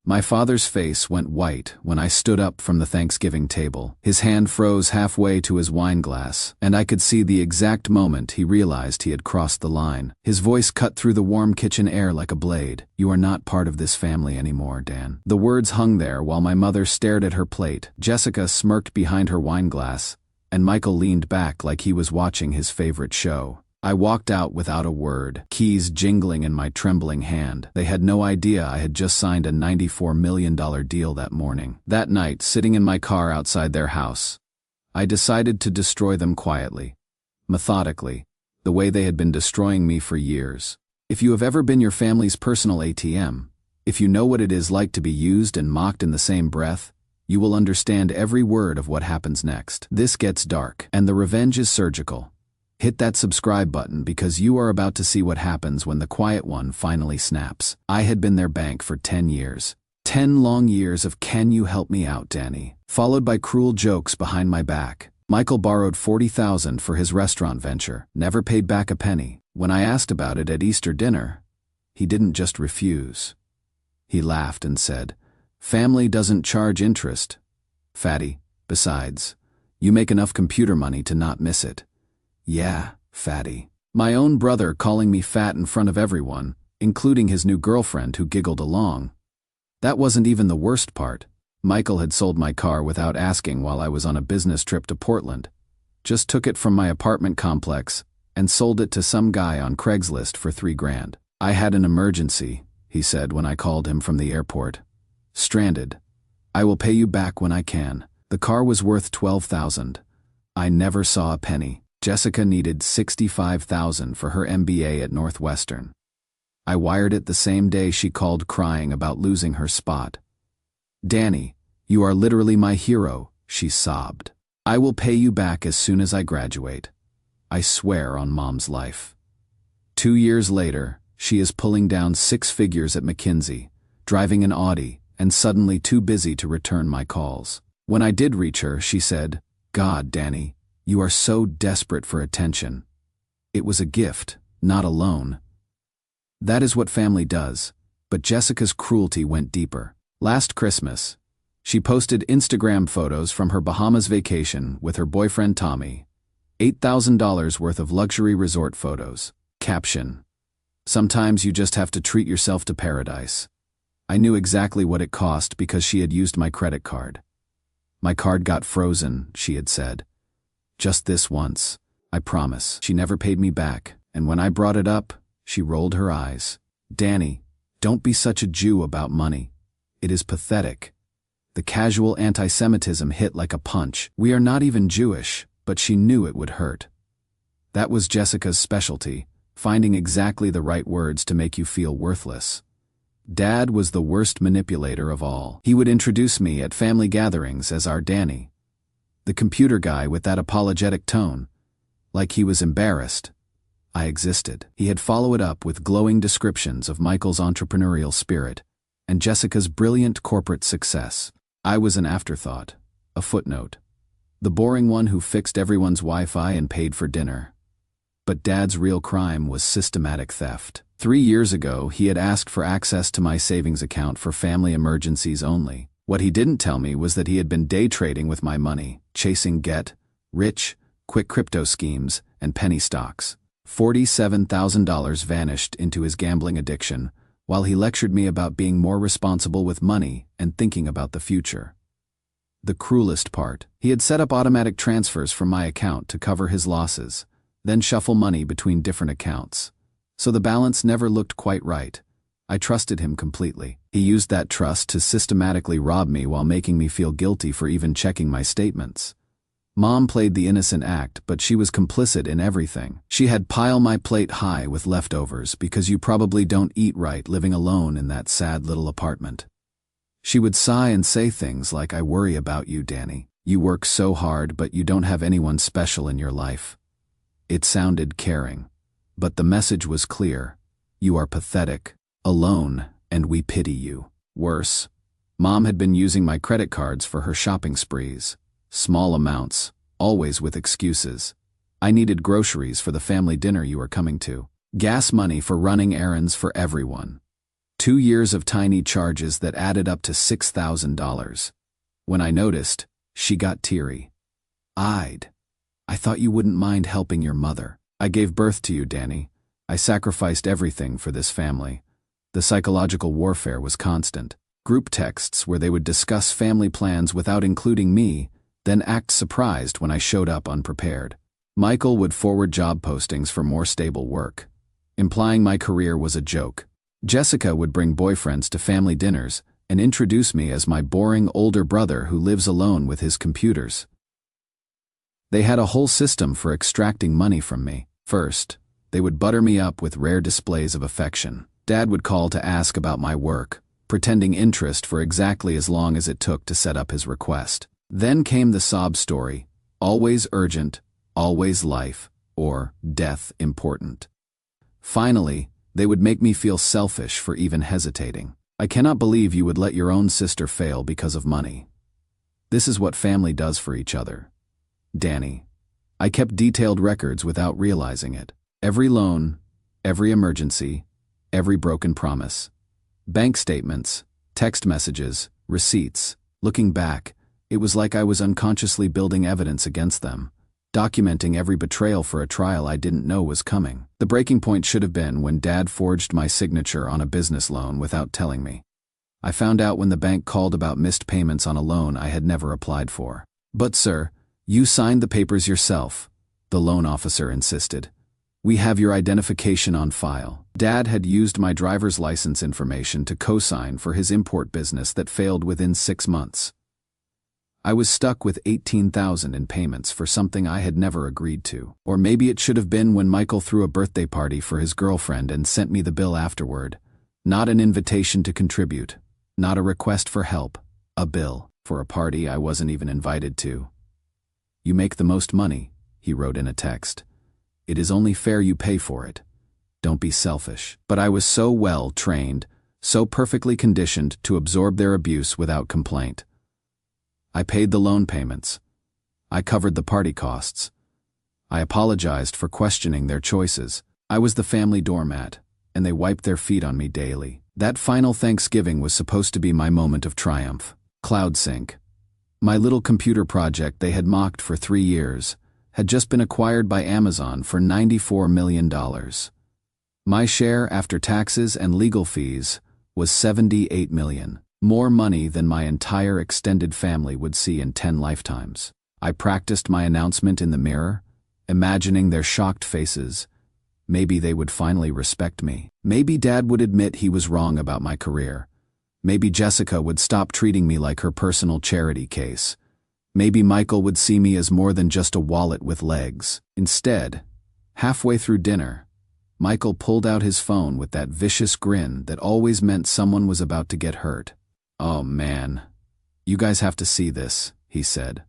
My father's face went white when I stood up from the Thanksgiving table. His hand froze halfway to his wine glass, and I could see the exact moment he realized he had crossed the line. His voice cut through the warm kitchen air like a blade. "You are not part of this family anymore, Dan." The words hung there while my mother stared at her plate. Jessica smirked behind her wine glass, and Michael leaned back like he was watching his favorite show. I walked out without a word, keys jingling in my trembling hand. They had no idea I had just signed a $94 million deal that morning. That night, sitting in my car outside their house, I decided to destroy them quietly, methodically, the way they had been destroying me for years. If you have ever been your family's personal ATM, if you know what it is like to be used and mocked in the same breath, you will understand every word of what happens next. This gets dark, and the revenge is surgical. Hit that subscribe button because you are about to see what happens when the quiet one finally snaps. I had been their bank for 10 years. 10 long years of "Can you help me out, Danny?" followed by cruel jokes behind my back. Michael borrowed $40,000 for his restaurant venture, never paid back a penny. When I asked about it at Easter dinner, he didn't just refuse. He laughed and said, "Family doesn't charge interest, fatty. Besides, you make enough computer money to not miss it." Yeah, fatty. My own brother calling me fat in front of everyone, including his new girlfriend who giggled along. That wasn't even the worst part. Michael had sold my car without asking while I was on a business trip to Portland. Just took it from my apartment complex and sold it to some guy on Craigslist for $3,000. "I had an emergency," he said when I called him from the airport. "Stranded. I will pay you back when I can." The car was worth $12,000. I never saw a penny. Jessica needed $65,000 for her MBA at Northwestern. I wired it the same day she called crying about losing her spot. "Danny, you are literally my hero," she sobbed. "I will pay you back as soon as I graduate. I swear on Mom's life." 2 years later, she is pulling down 6 figures at McKinsey, driving an Audi, and suddenly too busy to return my calls. When I did reach her, she said, "God, Danny, you are so desperate for attention." It was a gift, not a loan. That is what family does, but Jessica's cruelty went deeper. Last Christmas, she posted Instagram photos from her Bahamas vacation with her boyfriend Tommy. $8,000 worth of luxury resort photos. Caption: "Sometimes you just have to treat yourself to paradise." I knew exactly what it cost because she had used my credit card. "My card got frozen," she had said. "Just this once, I promise." She never paid me back, and when I brought it up, she rolled her eyes. "Danny, don't be such a Jew about money. It is pathetic." The casual anti-Semitism hit like a punch. We are not even Jewish, but she knew it would hurt. That was Jessica's specialty, finding exactly the right words to make you feel worthless. Dad was the worst manipulator of all. He would introduce me at family gatherings as our Danny. The computer guy with that apologetic tone, like he was embarrassed I existed. He had followed it up with glowing descriptions of Michael's entrepreneurial spirit and Jessica's brilliant corporate success. I was an afterthought, a footnote, the boring one who fixed everyone's Wi-Fi and paid for dinner. But Dad's real crime was systematic theft. 3 years ago, he had asked for access to my savings account for family emergencies only. What he didn't tell me was that he had been day trading with my money, chasing get-rich, quick crypto schemes, and penny stocks. $47,000 vanished into his gambling addiction, while he lectured me about being more responsible with money and thinking about the future. The cruelest part, he had set up automatic transfers from my account to cover his losses, then shuffle money between different accounts. So the balance never looked quite right. I trusted him completely. He used that trust to systematically rob me while making me feel guilty for even checking my statements. Mom played the innocent act, but she was complicit in everything. She had piled my plate high with leftovers because you probably don't eat right living alone in that sad little apartment. She would sigh and say things like, "I worry about you, Danny. You work so hard, but you don't have anyone special in your life." It sounded caring, but the message was clear. You are pathetic, alone, and we pity you. Worse, Mom had been using my credit cards for her shopping sprees. Small amounts, always with excuses. I needed groceries for the family dinner you were coming to. Gas money for running errands for everyone. 2 years of tiny charges that added up to $6,000. When I noticed, she got teary-eyed. I thought you wouldn't mind helping your mother. I gave birth to you, Danny. I sacrificed everything for this family. The psychological warfare was constant. Group texts where they would discuss family plans without including me, then act surprised when I showed up unprepared. Michael would forward job postings for more stable work, implying my career was a joke. Jessica would bring boyfriends to family dinners and introduce me as my boring older brother who lives alone with his computers. They had a whole system for extracting money from me. First, they would butter me up with rare displays of affection. Dad would call to ask about my work, pretending interest for exactly as long as it took to set up his request. Then came the sob story, always urgent, always life, or death important. Finally, they would make me feel selfish for even hesitating. I cannot believe you would let your own sister fail because of money. This is what family does for each other. Danny. I kept detailed records without realizing it. Every loan, every emergency, every broken promise. Bank statements, text messages, receipts. Looking back, it was like I was unconsciously building evidence against them, documenting every betrayal for a trial I didn't know was coming. The breaking point should have been when Dad forged my signature on a business loan without telling me. I found out when the bank called about missed payments on a loan I had never applied for. But sir, you signed the papers yourself, the loan officer insisted. We have your identification on file. Dad had used my driver's license information to co-sign for his import business that failed within 6 months. I was stuck with $18,000 in payments for something I had never agreed to. Or maybe it should have been when Michael threw a birthday party for his girlfriend and sent me the bill afterward. Not an invitation to contribute, not a request for help, a bill for a party I wasn't even invited to. You make the most money, he wrote in a text. It is only fair you pay for it. Don't be selfish. But I was so well trained, so perfectly conditioned to absorb their abuse without complaint. I paid the loan payments. I covered the party costs. I apologized for questioning their choices. I was the family doormat, and they wiped their feet on me daily. That final Thanksgiving was supposed to be my moment of triumph. CloudSync, my little computer project they had mocked for 3 years, had just been acquired by Amazon for $94 million. My share after taxes and legal fees was $78 million, more money than my entire extended family would see in 10 lifetimes. I practiced my announcement in the mirror, imagining their shocked faces. Maybe they would finally respect me. Maybe Dad would admit he was wrong about my career. Maybe Jessica would stop treating me like her personal charity case. Maybe Michael would see me as more than just a wallet with legs. Instead, halfway through dinner, Michael pulled out his phone with that vicious grin that always meant someone was about to get hurt. Oh man, you guys have to see this, he said,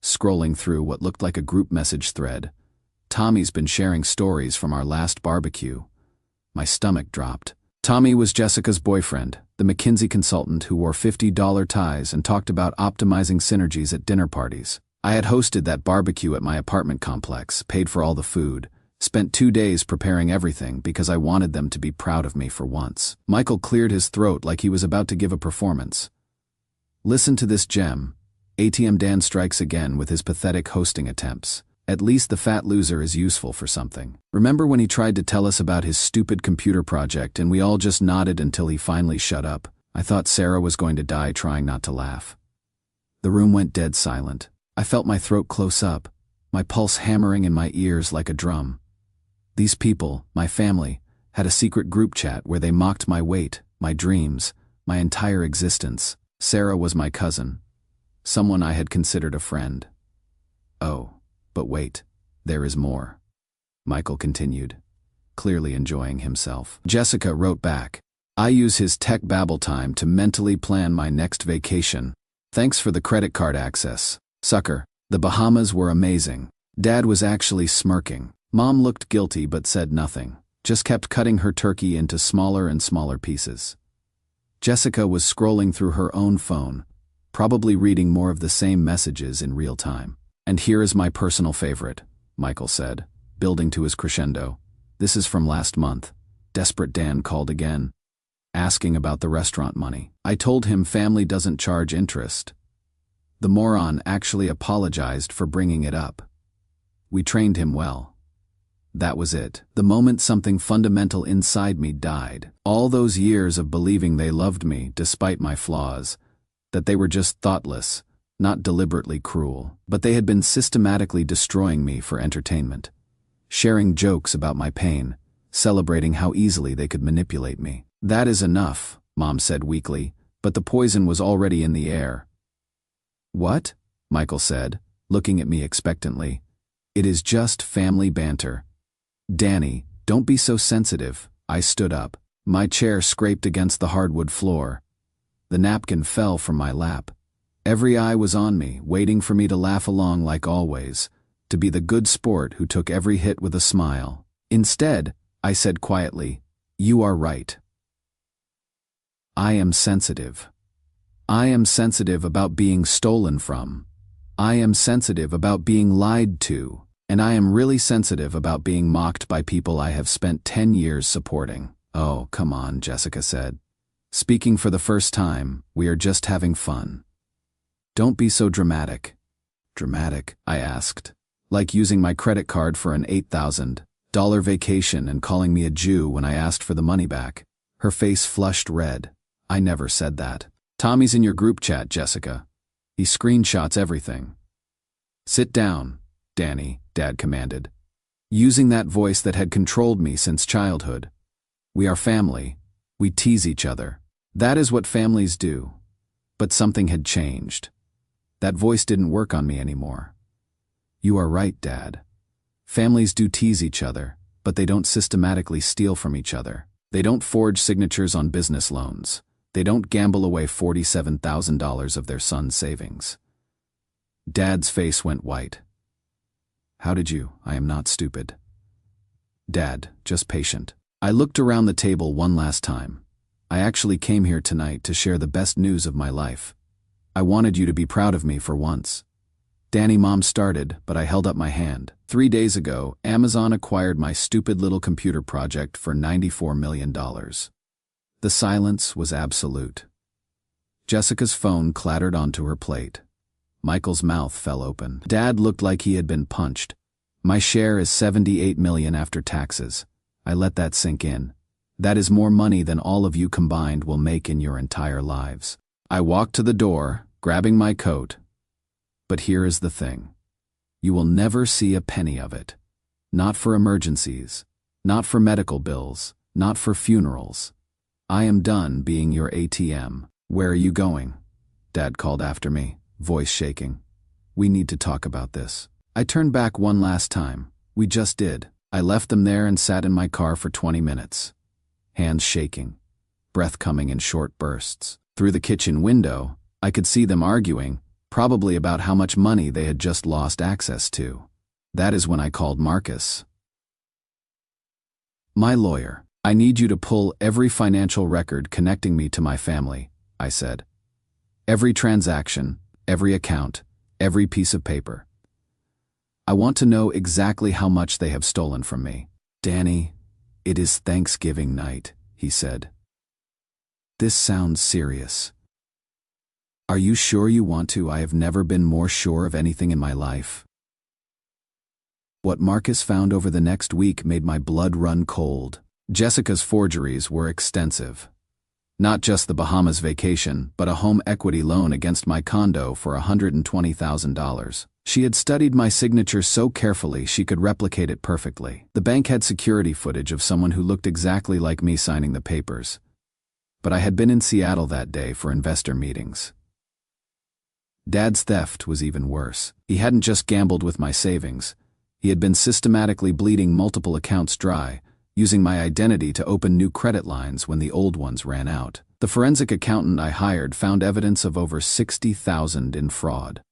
scrolling through what looked like a group message thread. Tommy's been sharing stories from our last barbecue. My stomach dropped. Tommy was Jessica's boyfriend, the McKinsey consultant who wore $50 ties and talked about optimizing synergies at dinner parties. I had hosted that barbecue at my apartment complex, paid for all the food, spent 2 days preparing everything because I wanted them to be proud of me for once. Michael cleared his throat like he was about to give a performance. Listen to this gem. ATM Dan strikes again with his pathetic hosting attempts. At least the fat loser is useful for something. Remember when he tried to tell us about his stupid computer project and we all just nodded until he finally shut up? I thought Sarah was going to die trying not to laugh. The room went dead silent. I felt my throat close up, my pulse hammering in my ears like a drum. These people, my family, had a secret group chat where they mocked my weight, my dreams, my entire existence. Sarah was my cousin, someone I had considered a friend. Oh. But wait, there is more. Michael continued, clearly enjoying himself. Jessica wrote back, I use his tech babble time to mentally plan my next vacation. Thanks for the credit card access. Sucker, the Bahamas were amazing. Dad was actually smirking. Mom looked guilty but said nothing, just kept cutting her turkey into smaller and smaller pieces. Jessica was scrolling through her own phone, probably reading more of the same messages in real time. And here is my personal favorite, Michael said, building to his crescendo. This is from last month. Desperate Dan called again. asking about the restaurant money. I told him family doesn't charge interest. The moron actually apologized for bringing it up. We trained him well. That was it. The moment something fundamental inside me died. All those years of believing they loved me despite my flaws, that they were just thoughtless, not deliberately cruel, but they had been systematically destroying me for entertainment, sharing jokes about my pain, celebrating how easily they could manipulate me. That is enough, Mom said weakly, but the poison was already in the air. What? Michael said, looking at me expectantly. It is just family banter. Danny, don't be so sensitive. I stood up. My chair scraped against the hardwood floor. The napkin fell from my lap. Every eye was on me, waiting for me to laugh along like always, to be the good sport who took every hit with a smile. Instead, I said quietly, "You are right. I am sensitive. I am sensitive about being stolen from. I am sensitive about being lied to. And I am really sensitive about being mocked by people I have spent 10 years supporting." "Oh, come on," Jessica said. "Speaking for the first time, we are just having fun. Don't be so dramatic." "Dramatic?" I asked. "Like using my credit card for an $8,000 vacation and calling me a Jew when I asked for the money back." Her face flushed red. "I never said that. Tommy's in your group chat, Jessica. He screenshots everything." "Sit down, Danny," Dad commanded, using that voice that had controlled me since childhood. "We are family. We tease each other. That is what families do." But something had changed. That voice didn't work on me anymore. "You are right, Dad. Families do tease each other, but they don't systematically steal from each other. They don't forge signatures on business loans. They don't gamble away $47,000 of their son's savings." Dad's face went white. "How did you? I am not stupid." "Dad, just patient." I looked around the table one last time. "I actually came here tonight to share the best news of my life. I wanted you to be proud of me for once." Danny, Mom started, but I held up my hand. 3 days ago, Amazon acquired my stupid little computer project for $94 million. The silence was absolute. Jessica's phone clattered onto her plate. Michael's mouth fell open. Dad looked like he had been punched. "My share is $78 million after taxes." I let that sink in. "That is more money than all of you combined will make in your entire lives." I walked to the door, grabbing my coat. "But here is the thing. You will never see a penny of it. Not for emergencies. Not for medical bills. Not for funerals. I am done being your ATM." "Where are you going?" Dad called after me, voice shaking. "We need to talk about this." I turned back one last time. We just did. I left them there and sat in my car for 20 minutes. Hands shaking. Breath coming in short bursts. Through the kitchen window, I could see them arguing, probably about how much money they had just lost access to. That is when I called Marcus. "My lawyer. I need you to pull every financial record connecting me to my family," I said. "Every transaction, every account, every piece of paper. I want to know exactly how much they have stolen from me." "Danny, it is Thanksgiving night," he said. "This sounds serious." "Are you sure you want to?" "I have never been more sure of anything in my life." What Marcus found over the next week made my blood run cold. Jessica's forgeries were extensive. Not just the Bahamas vacation, but a home equity loan against my condo for $120,000. She had studied my signature so carefully she could replicate it perfectly. The bank had security footage of someone who looked exactly like me signing the papers. But I had been in Seattle that day for investor meetings. Dad's theft was even worse. He hadn't just gambled with my savings. He had been systematically bleeding multiple accounts dry, using my identity to open new credit lines when the old ones ran out. The forensic accountant I hired found evidence of over $60,000 in fraud.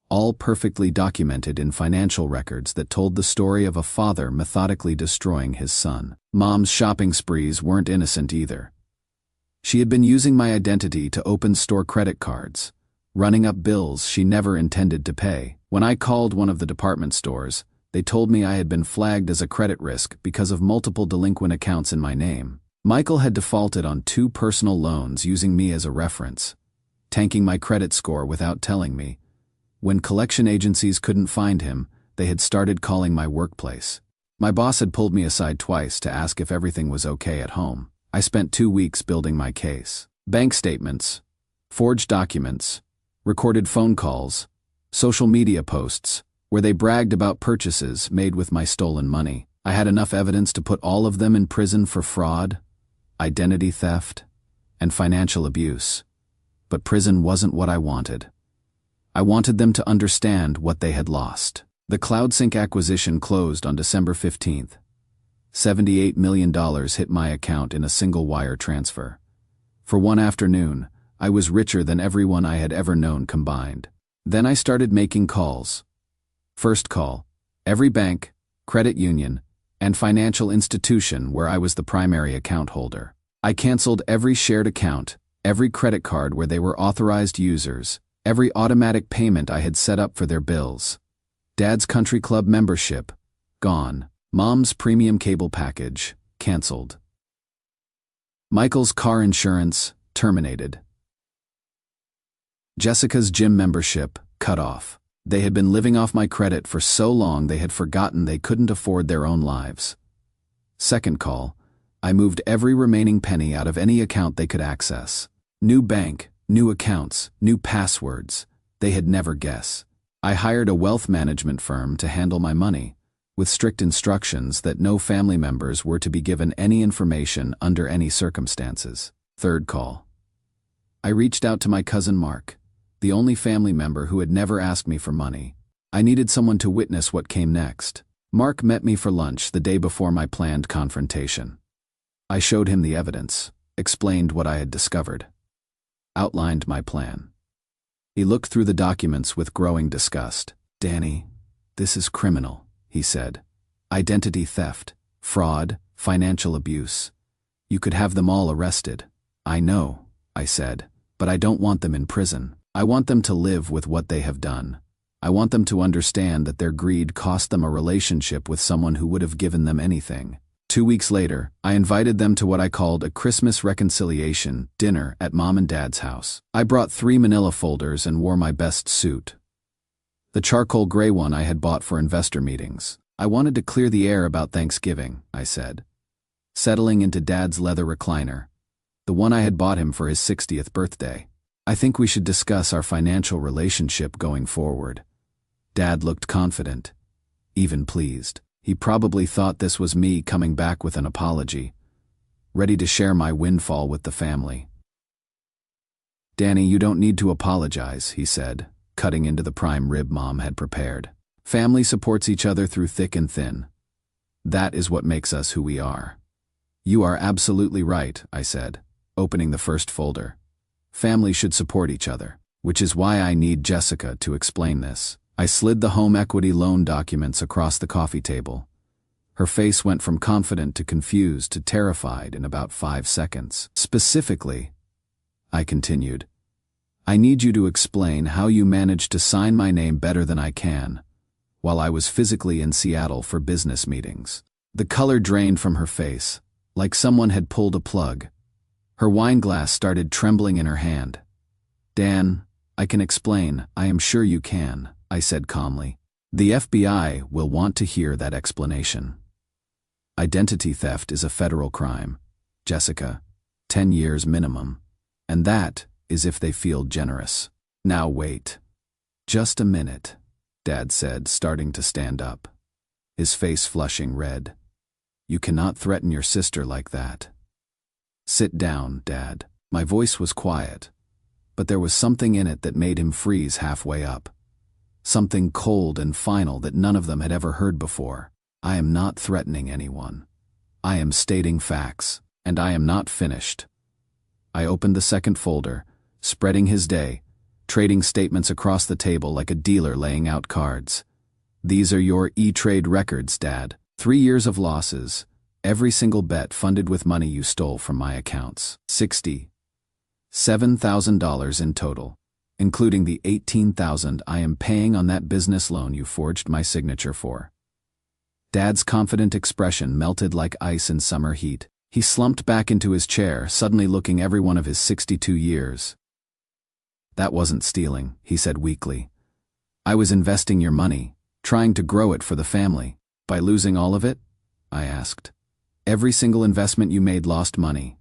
All perfectly documented in financial records that told the story of a father methodically destroying his son. Mom's shopping sprees weren't innocent either. She had been using my identity to open store credit cards, running up bills she never intended to pay. When I called one of the department stores, they told me I had been flagged as a credit risk because of multiple delinquent accounts in my name. Michael had defaulted on 2 personal loans using me as a reference, tanking my credit score without telling me. When collection agencies couldn't find him, they had started calling my workplace. My boss had pulled me aside twice to ask if everything was okay at home. I spent 2 weeks building my case. Bank statements, forged documents, recorded phone calls, social media posts, where they bragged about purchases made with my stolen money. I had enough evidence to put all of them in prison for fraud, identity theft, and financial abuse. But prison wasn't what I wanted. I wanted them to understand what they had lost. The CloudSync acquisition closed on December 15th. $78 million hit my account in a single wire transfer. For one afternoon, I was richer than everyone I had ever known combined. Then I started making calls. First call, every bank, credit union, and financial institution where I was the primary account holder. I canceled every shared account, every credit card where they were authorized users, every automatic payment I had set up for their bills. Dad's country club membership, gone. Mom's premium cable package, canceled. Michael's car insurance, terminated. Jessica's gym membership, cut off. They had been living off my credit for so long they had forgotten they couldn't afford their own lives. Second call, I moved every remaining penny out of any account they could access. New bank, new accounts, new passwords. They had never guess. I hired a wealth management firm to handle my money, with strict instructions that no family members were to be given any information under any circumstances. Third call. I reached out to my cousin Mark, the only family member who had never asked me for money. I needed someone to witness what came next. Mark met me for lunch the day before my planned confrontation. I showed him the evidence, explained what I had discovered, outlined my plan. He looked through the documents with growing disgust. "Danny, this is criminal," he said. "Identity theft, fraud, financial abuse. You could have them all arrested." "I know," I said, "but I don't want them in prison. I want them to live with what they have done. I want them to understand that their greed cost them a relationship with someone who would have given them anything." 2 weeks later, I invited them to what I called a Christmas reconciliation dinner at Mom and Dad's house. I brought 3 manila folders and wore my best suit, the charcoal gray one I had bought for investor meetings. I wanted to clear the air about Thanksgiving, I said, settling into Dad's leather recliner, the one I had bought him for his 60th birthday. "I think we should discuss our financial relationship going forward." Dad looked confident, even pleased. He probably thought this was me coming back with an apology, ready to share my windfall with the family. "Danny, you don't need to apologize," he said, cutting into the prime rib Mom had prepared. "Family supports each other through thick and thin. That is what makes us who we are." "You are absolutely right," I said, opening the first folder. "Family should support each other, which is why I need Jessica to explain this." I slid the home equity loan documents across the coffee table. Her face went from confident to confused to terrified in about 5 seconds. "Specifically," I continued, "I need you to explain how you managed to sign my name better than I can, while I was physically in Seattle for business meetings." The color drained from her face, like someone had pulled a plug. Her wine glass started trembling in her hand. "Dan, I can explain, I am sure you can," I said calmly. "The FBI will want to hear that explanation. Identity theft is a federal crime, Jessica, 10 years minimum, and that is if they feel generous." "Now wait. Just a minute," Dad said, starting to stand up, his face flushing red. "You cannot threaten your sister like that." "Sit down, Dad." My voice was quiet, but there was something in it that made him freeze halfway up. Something cold and final that none of them had ever heard before. "I am not threatening anyone. I am stating facts, and I am not finished." I opened the second folder, spreading his day, trading statements across the table like a dealer laying out cards. "These are your E-Trade records, Dad. 3 years of losses, every single bet funded with money you stole from my accounts. $67,000 in total, including the $18,000 I am paying on that business loan you forged my signature for." Dad's confident expression melted like ice in summer heat. He slumped back into his chair, suddenly looking every one of his 62 years. "That wasn't stealing," he said weakly. "I was investing your money, trying to grow it for the family." "By losing all of it?" I asked. "Every single investment you made lost money.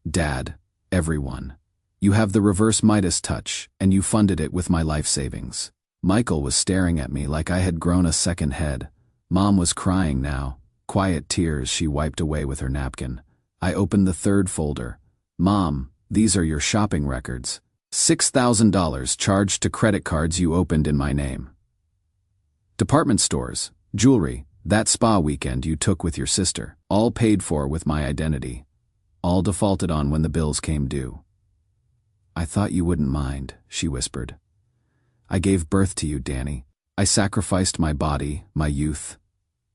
Dad, everyone. You have the reverse Midas touch, and you funded it with my life savings." Michael was staring at me like I had grown a second head. Mom was crying now, quiet tears she wiped away with her napkin. I opened the third folder. "Mom, these are your shopping records. $6,000 charged to credit cards you opened in my name. Department stores, jewelry, that spa weekend you took with your sister, all paid for with my identity. All defaulted on when the bills came due." "I thought you wouldn't mind," she whispered. "I gave birth to you, Danny. I sacrificed my body, my youth,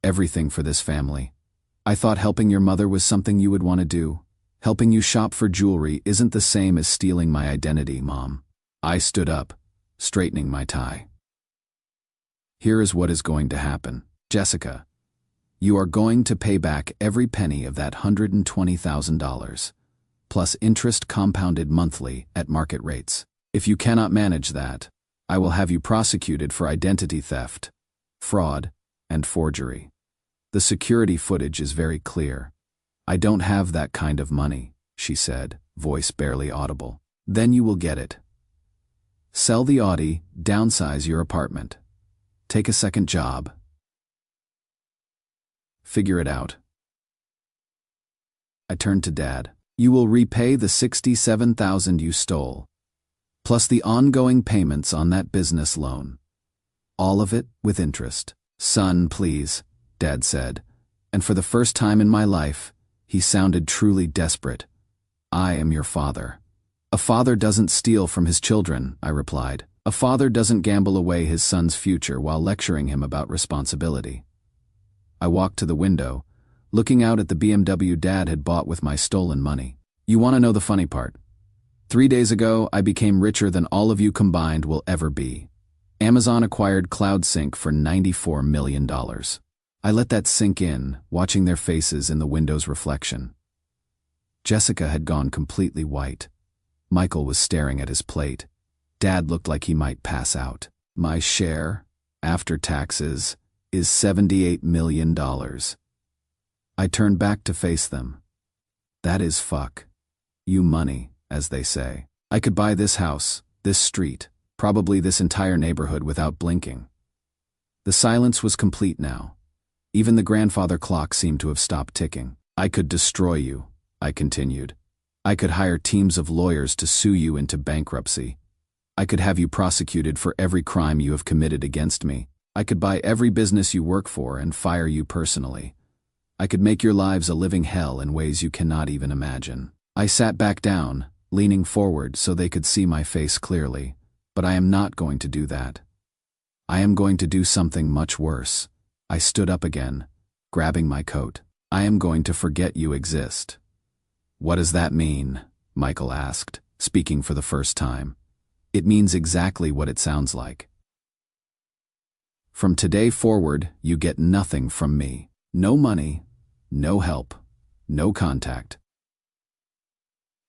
everything for this family. I thought helping your mother was something you would want to do. Helping you shop for jewelry isn't the same as stealing my identity, Mom." I stood up, straightening my tie. "Here is what is going to happen, Jessica. You are going to pay back every penny of that $120,000, plus interest compounded monthly at market rates. If you cannot manage that, I will have you prosecuted for identity theft, fraud, and forgery. The security footage is very clear. I don't have that kind of money," she said, voice barely audible. "Then you will get it. Sell the Audi, downsize your apartment. Take a second job. Figure it out." I turned to Dad. "You will repay the $67,000 you stole, plus the ongoing payments on that business loan. All of it with interest." "Son, please," Dad said, and for the first time in my life, he sounded truly desperate. "I am your father." "A father doesn't steal from his children," I replied. "A father doesn't gamble away his son's future while lecturing him about responsibility." I walked to the window, looking out at the BMW Dad had bought with my stolen money. "You want to know the funny part? 3 days ago, I became richer than all of you combined will ever be. Amazon acquired CloudSync for $94 million. I let that sink in, watching their faces in the window's reflection. Jessica had gone completely white. Michael was staring at his plate. Dad looked like he might pass out. "My share, after taxes, is $78 million. I turned back to face them. "That is fuck you money, as they say. I could buy this house, this street, probably this entire neighborhood without blinking." The silence was complete now. Even the grandfather clock seemed to have stopped ticking. "I could destroy you," I continued. "I could hire teams of lawyers to sue you into bankruptcy. I could have you prosecuted for every crime you have committed against me. I could buy every business you work for and fire you personally. I could make your lives a living hell in ways you cannot even imagine." I sat back down, leaning forward so they could see my face clearly, but I am not going to do that. I am going to do something much worse. I stood up again, grabbing my coat. "I am going to forget you exist." "What does that mean?" Michael asked, speaking for the first time. "It means exactly what it sounds like. From today forward, you get nothing from me. No money, no help, no contact.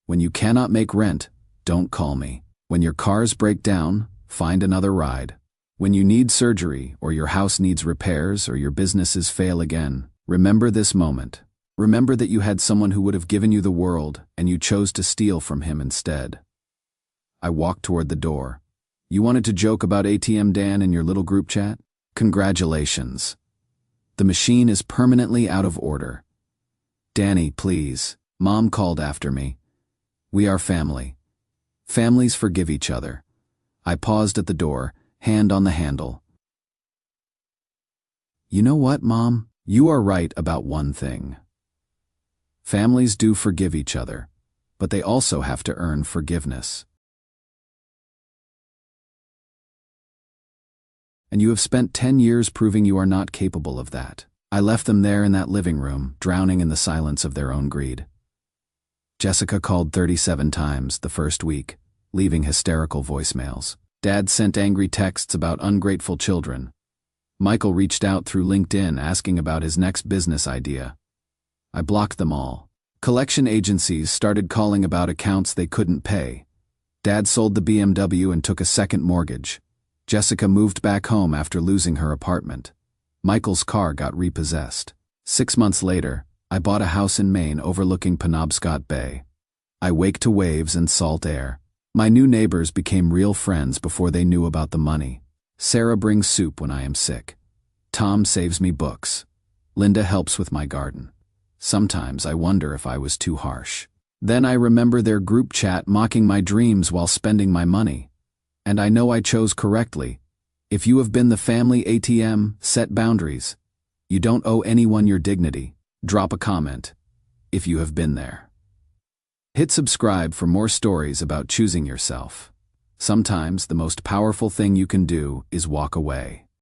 When you cannot make rent, don't call me. When your cars break down, find another ride. When you need surgery, or your house needs repairs, or your businesses fail again, remember this moment. Remember that you had someone who would have given you the world, and you chose to steal from him instead." I walked toward the door. "You wanted to joke about ATM Dan in your little group chat? Congratulations. The machine is permanently out of order. Danny, please," Mom called after me. "We are family. Families forgive each other." I paused at the door, hand on the handle. "You know what, Mom? You are right about one thing. Families do forgive each other, but they also have to earn forgiveness. And you have spent 10 years proving you are not capable of that." I left them there in that living room, drowning in the silence of their own greed. Jessica called 37 times the first week, leaving hysterical voicemails. Dad sent angry texts about ungrateful children. Michael reached out through LinkedIn asking about his next business idea. I blocked them all. Collection agencies started calling about accounts they couldn't pay. Dad sold the BMW and took a second mortgage. Jessica moved back home after losing her apartment. Michael's car got repossessed. 6 months later, I bought a house in Maine overlooking Penobscot Bay. I wake to waves and salt air. My new neighbors became real friends before they knew about the money. Sarah brings soup when I am sick. Tom saves me books. Linda helps with my garden. Sometimes I wonder if I was too harsh. Then I remember their group chat mocking my dreams while spending my money. And I know I chose correctly. If you have been the family ATM, set boundaries. You don't owe anyone your dignity. Drop a comment if you have been there. Hit subscribe for more stories about choosing yourself. Sometimes the most powerful thing you can do is walk away.